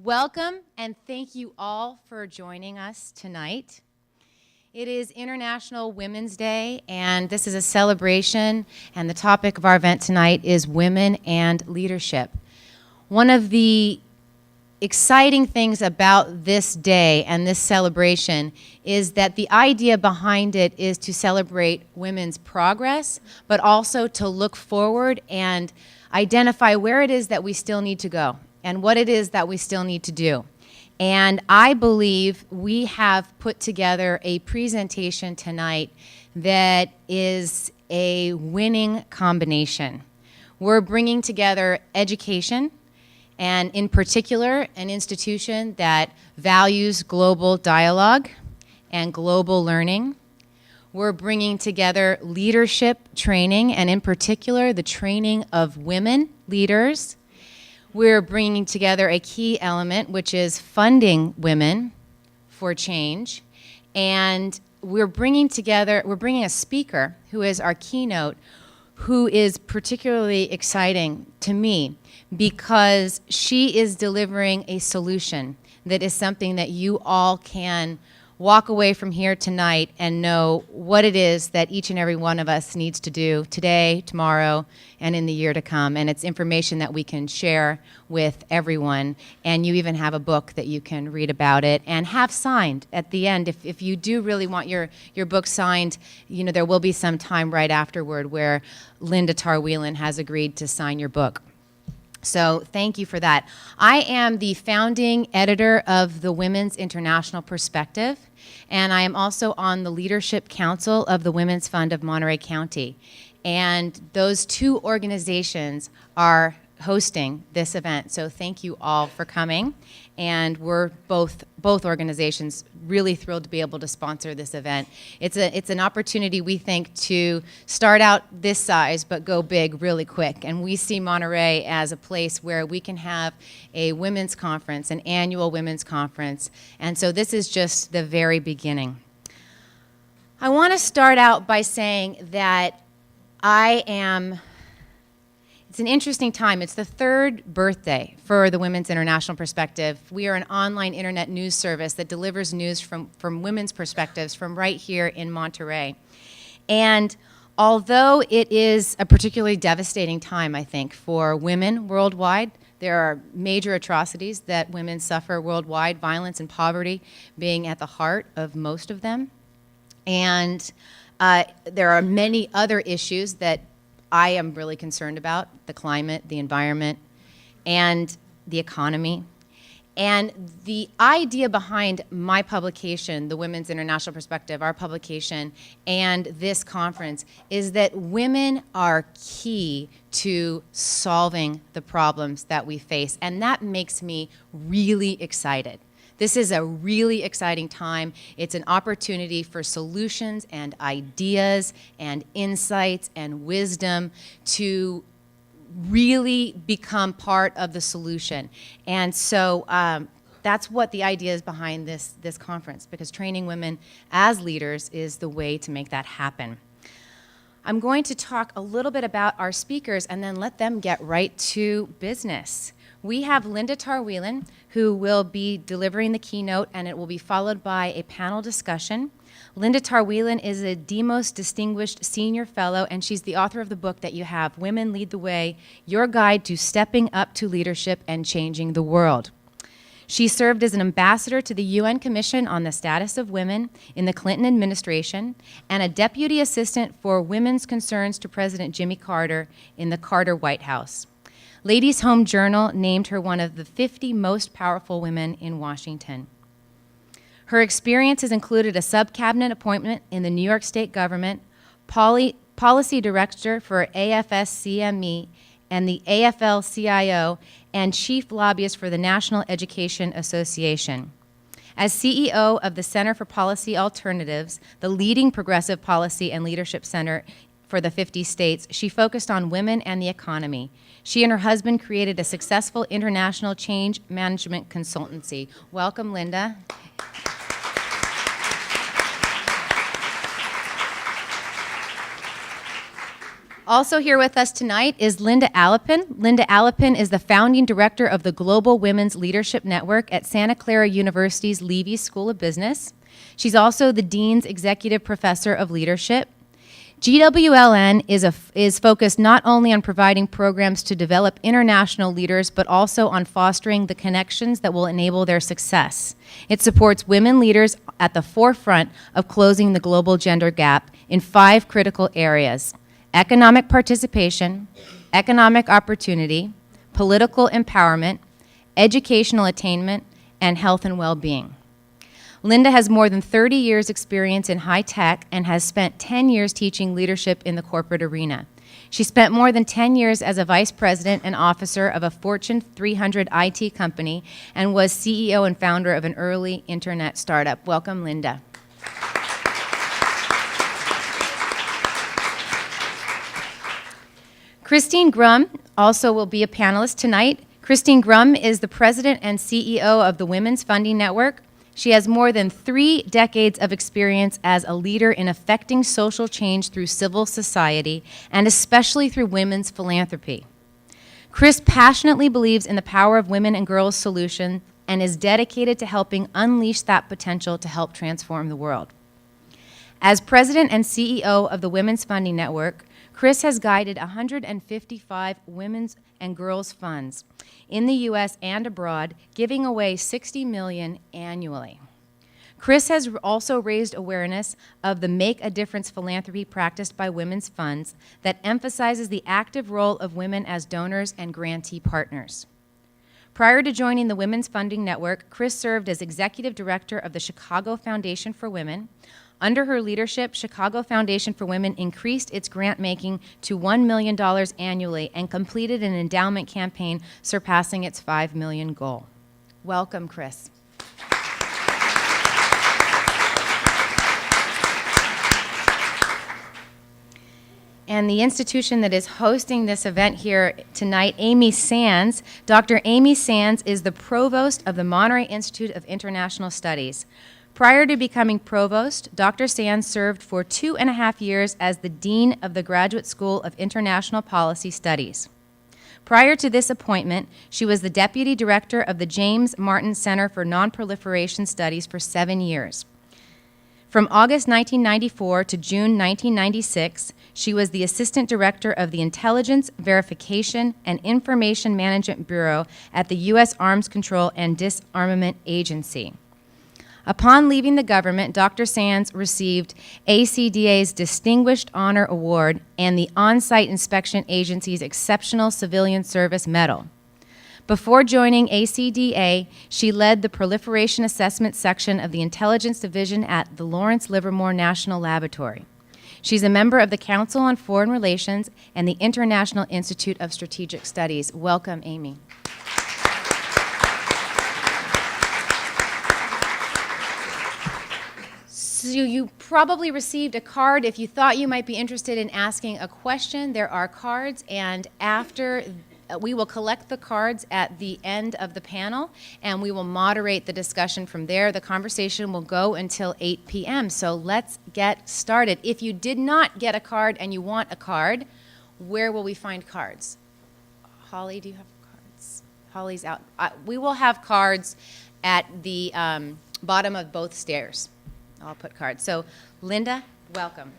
Welcome and thank you all for joining us tonight. It is International Women's Day, and this is a celebration, and the topic of our event tonight is women and leadership. One of the exciting things about this day and this celebration is that the idea behind it is to celebrate women's progress, but also to look forward and identify where it is that we still need to go and what it is that we still need to do. And I believe we have put together a presentation tonight that is a winning combination. We're bringing together education, and in particular, an institution that values global dialogue and global learning. We're bringing together leadership training, and in particular, the training of women leaders. We're bringing together a key element, which is funding women for change. And we're bringing a speaker who is our keynote, who is particularly exciting to me because she is delivering a solution that is something that you all can walk away from here tonight and know what it is that each and every one of us needs to do today, tomorrow, and in the year to come. And it's information that we can share with everyone. And you even have a book that you can read about it and have signed at the end. If you do really want your book signed, you know, there will be some time right afterward where Linda Tarr-Whelan has agreed to sign your book. So thank you for that. I am the founding editor of the Women's International Perspective, and I am also on the Leadership Council of the Women's Fund of Monterey County. And those two organizations are hosting this event. So thank you all for coming. And we're both organizations really thrilled to be able to sponsor this event. It's an opportunity, we think, to start out this size but go big really quick. And we see Monterey as a place where we can have a women's conference, an annual women's conference. And so this is just the very beginning. I want to start out by saying that it's an interesting time. It's the third birthday for the Women's International Perspective. We are an online internet news service that delivers news from women's perspectives from right here in Monterey. And although it is a particularly devastating time, I think, for women worldwide, there are major atrocities that women suffer worldwide, violence and poverty being at the heart of most of them. And there are many other issues that I am really concerned about: the climate, the environment, and the economy. And the idea behind my publication, the Women's International Perspective, our publication, and this conference is that women are key to solving the problems that we face. And that makes me really excited. This is a really exciting time. It's an opportunity for solutions and ideas and insights and wisdom to really become part of the solution. And so that's what the idea is behind this conference, because training women as leaders is the way to make that happen. I'm going to talk a little bit about our speakers and then let them get right to business. We have Linda Tarr-Whelan, who will be delivering the keynote, and it will be followed by a panel discussion. Linda Tarr-Whelan is a Demos Distinguished Senior Fellow, and she's the author of the book that you have, Women Lead the Way, Your Guide to Stepping Up to Leadership and Changing the World. She served as an ambassador to the UN Commission on the Status of Women in the Clinton administration and a deputy assistant for women's concerns to President Jimmy Carter in the Carter White House. Ladies' Home Journal named her one of the 50 most powerful women in Washington. Her experiences included a sub-cabinet appointment in the New York State government, policy director for AFS-CME and the AFL-CIO, and chief lobbyist for the National Education Association. As CEO of the Center for Policy Alternatives, the leading progressive policy and leadership center for the 50 states, she focused on women and the economy. She and her husband created a successful international change management consultancy. Welcome, Linda. Also here with us tonight is Linda Alepin. Linda Alepin is the founding director of the Global Women's Leadership Network at Santa Clara University's Leavey School of Business. She's also the Dean's Executive Professor of Leadership. GWLN is focused not only on providing programs to develop international leaders, but also on fostering the connections that will enable their success. It supports women leaders at the forefront of closing the global gender gap in 5 critical areas: economic participation, economic opportunity, political empowerment, educational attainment, and health and well-being. Linda has more than 30 years experience in high tech and has spent 10 years teaching leadership in the corporate arena. She spent more than 10 years as a vice president and officer of a Fortune 300 IT company and was CEO and founder of an early internet startup. Welcome, Linda. Christine Grumm also will be a panelist tonight. Christine Grumm is the president and CEO of the Women's Funding Network. She has more than 3 decades of experience as a leader in affecting social change through civil society and especially through women's philanthropy. Chris passionately believes in the power of women and girls solution and is dedicated to helping unleash that potential to help transform the world. As president and CEO of the Women's Funding Network, Chris has guided 155 women's and girls funds in the U.S. and abroad, giving away $60 million annually. Chris has also raised awareness of the Make a Difference philanthropy practiced by women's funds that emphasizes the active role of women as donors and grantee partners. Prior to joining the Women's Funding Network, Chris served as executive director of the Chicago Foundation for Women. Under her leadership, Chicago Foundation for Women increased its grant making to $1 million annually and completed an endowment campaign surpassing its $5 million goal. Welcome, Chris. And the institution that is hosting this event here tonight, Amy Sands. Dr. Amy Sands is the provost of the Monterey Institute of International Studies. Prior to becoming provost, Dr. Sands served for 2.5 years as the dean of the Graduate School of International Policy Studies. Prior to this appointment, she was the deputy director of the James Martin Center for Nonproliferation Studies for 7 years. From August 1994 to June 1996, she was the assistant director of the Intelligence, Verification, and Information Management Bureau at the U.S. Arms Control and Disarmament Agency. Upon leaving the government, Dr. Sands received ACDA's Distinguished Honor Award and the On-Site Inspection Agency's Exceptional Civilian Service Medal. Before joining ACDA, she led the Proliferation Assessment Section of the Intelligence Division at the Lawrence Livermore National Laboratory. She's a member of the Council on Foreign Relations and the International Institute of Strategic Studies. Welcome, Amy. So you probably received a card. If you thought you might be interested in asking a question, there are cards, and after we will collect the cards at the end of the panel, and we will moderate the discussion from there. The conversation will go until 8 p.m., so let's get started. If you did not get a card and you want a card, where will we find cards? Holly, do you have cards? Holly's out. We will have cards at the bottom of both stairs. I'll put cards. So, Linda, welcome.